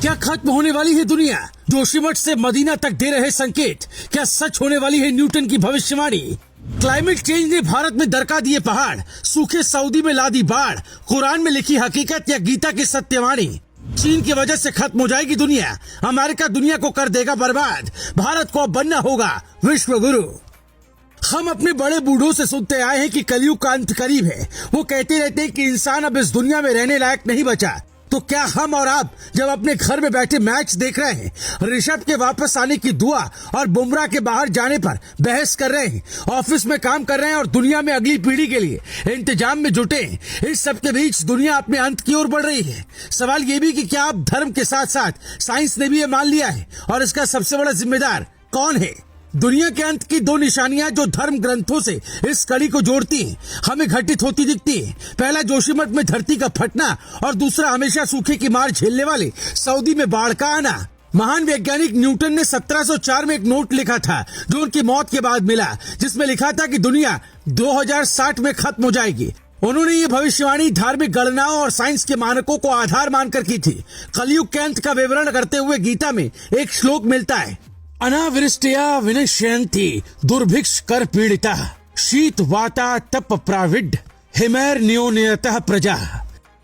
क्या खत्म होने वाली है दुनिया? जोशीमठ से मदीना तक दे रहे संकेत, क्या सच होने वाली है न्यूटन की भविष्यवाणी? क्लाइमेट चेंज ने भारत में दरका दिए पहाड़, सूखे सऊदी में लादी बाढ़, कुरान में लिखी हकीकत या गीता की सत्यवाणी? चीन की वजह से खत्म हो जाएगी दुनिया, अमेरिका दुनिया को कर देगा बर्बाद, भारत को अब बनना होगा विश्व गुरु। हम अपने बड़े बूढ़ों से सुनते आए हैं कि कलयुग का अंत करीब है। वो कहते रहते हैं कि इंसान अब इस दुनिया में रहने लायक नहीं बचा। तो क्या हम और आप जब अपने घर में बैठे मैच देख रहे हैं, ऋषभ के वापस आने की दुआ और बुमराह के बाहर जाने पर बहस कर रहे हैं, ऑफिस में काम कर रहे हैं और दुनिया में अगली पीढ़ी के लिए इंतजाम में जुटे हैं, इस सब के बीच दुनिया अपने अंत की ओर बढ़ रही है। सवाल ये भी कि क्या अब धर्म के साथ साथ साइंस ने भी ये मान लिया है और इसका सबसे बड़ा जिम्मेदार कौन है? दुनिया के अंत की दो निशानियां जो धर्म ग्रंथों से इस कड़ी को जोड़ती हैं, हमें घटित होती दिखती है। पहला जोशीमठ में धरती का फटना और दूसरा हमेशा सूखे की मार झेलने वाले सऊदी में बाढ़ का आना। महान वैज्ञानिक न्यूटन ने 1704 में एक नोट लिखा था जो उनकी मौत के बाद मिला, जिसमें लिखा था कि दुनिया 2060 में खत्म हो जाएगी। उन्होंने ये भविष्यवाणी धार्मिक गणनाओं और साइंस के मानकों को आधार मानकर की थी। कलयुग के अंत का विवरण करते हुए गीता में एक श्लोक मिलता है, अनावृष्टया विनश्यन्ति दुर्भिक्ष कर पीड़िता शीत वाता तप प्राविड हिमैर न्योन्यतः प्रजा।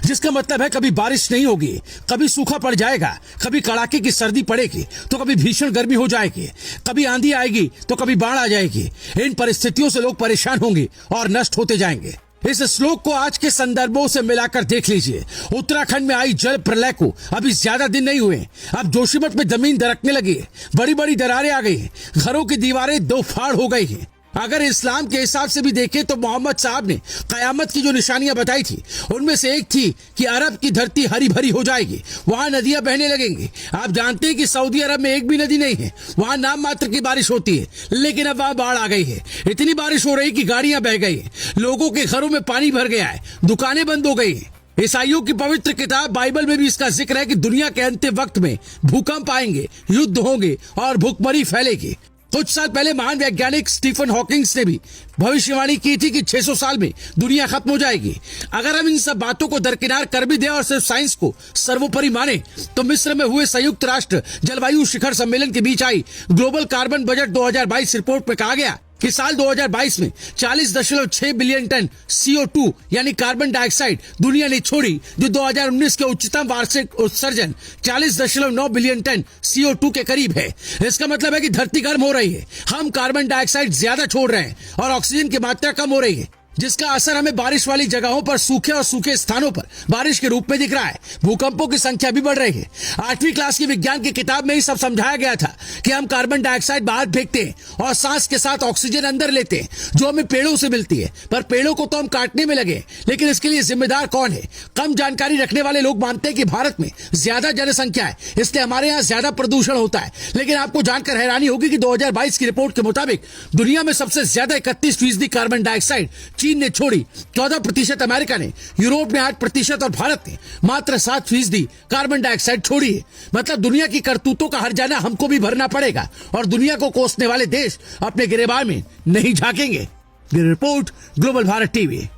जिसका मतलब है कभी बारिश नहीं होगी, कभी सूखा पड़ जाएगा, कभी कड़ाके की सर्दी पड़ेगी तो कभी भीषण गर्मी हो जाएगी, कभी आंधी आएगी तो कभी बाढ़ आ जाएगी। इन परिस्थितियों से लोग परेशान होंगे और नष्ट होते जाएंगे। इस श्लोक को आज के संदर्भों से मिलाकर देख लीजिए। उत्तराखंड में आई जल प्रलय को अभी ज्यादा दिन नहीं हुए, अब जोशीमठ में जमीन दरकने लगी है, बड़ी बड़ी दरारें आ गई हैं, घरों की दीवारें दो फाड़ हो गई हैं। अगर इस्लाम के हिसाब से भी देखें तो मोहम्मद साहब ने कयामत की जो निशानियां बताई थी उनमें से एक थी कि अरब की धरती हरी भरी हो जाएगी, वहां नदियां बहने लगेंगी। आप जानते हैं कि सऊदी अरब में एक भी नदी नहीं है, वहां नाम मात्र की बारिश होती है, लेकिन अब वहां बाढ़ आ गई है। इतनी बारिश हो रही कि गाड़ियां बह गई है, लोगों के घरों में पानी भर गया है, दुकानें बंद हो गई है। ईसाइयों की पवित्र किताब बाइबल में भी इसका जिक्र है कि दुनिया के अंतिम वक्त में भूकंप आएंगे, युद्ध होंगे और भूखमरी फैलेगी। कुछ साल पहले महान वैज्ञानिक स्टीफन हॉकिंग्स ने भी भविष्यवाणी की थी कि 600 साल में दुनिया खत्म हो जाएगी। अगर हम इन सब बातों को दरकिनार कर भी दें और सिर्फ साइंस को सर्वोपरि माने तो मिस्र में हुए संयुक्त राष्ट्र जलवायु शिखर सम्मेलन के बीच आई ग्लोबल कार्बन बजट 2022 रिपोर्ट में कहा गया कि साल 2022 में 40.6 बिलियन टन CO2 यानी कार्बन डाइऑक्साइड दुनिया ने छोड़ी, जो 2019 के उच्चतम वार्षिक उत्सर्जन 40.9 बिलियन टन CO2 के करीब है। इसका मतलब है कि धरती गर्म हो रही है, हम कार्बन डाइऑक्साइड ज्यादा छोड़ रहे हैं और ऑक्सीजन की मात्रा कम हो रही है, जिसका असर हमें बारिश वाली जगहों पर सूखे और सूखे स्थानों पर बारिश के रूप में दिख रहा है। भूकंपों की संख्या भी बढ़ रही है। 8वीं क्लास की विज्ञान की किताब में ही सब समझाया गया था कि हम कार्बन डाइऑक्साइड बाहर फेंकते हैं और सांस के साथ ऑक्सीजन अंदर लेते हैं जो हमें पेड़ों से मिलती है, पर पेड़ों को तो हम काटने में लगे। लेकिन इसके लिए जिम्मेदार कौन है? कम जानकारी रखने वाले लोग मानते हैं कि भारत में ज्यादा जनसंख्या है, इसलिए हमारे यहाँ ज्यादा प्रदूषण होता है। लेकिन आपको जानकर हैरानी होगी कि 2022 की रिपोर्ट के मुताबिक दुनिया में सबसे ज्यादा 31% कार्बन डाइऑक्साइड चीन ने छोड़ी, 14% अमेरिका ने, यूरोप ने 8% और भारत ने मात्र 7% कार्बन डाइऑक्साइड छोड़ी है। मतलब दुनिया की करतूतों का हर्जाना हमको भी भरना पड़ेगा और दुनिया को कोसने वाले देश अपने गिरेबान में नहीं झांकेंगे। Report global Bharat TV.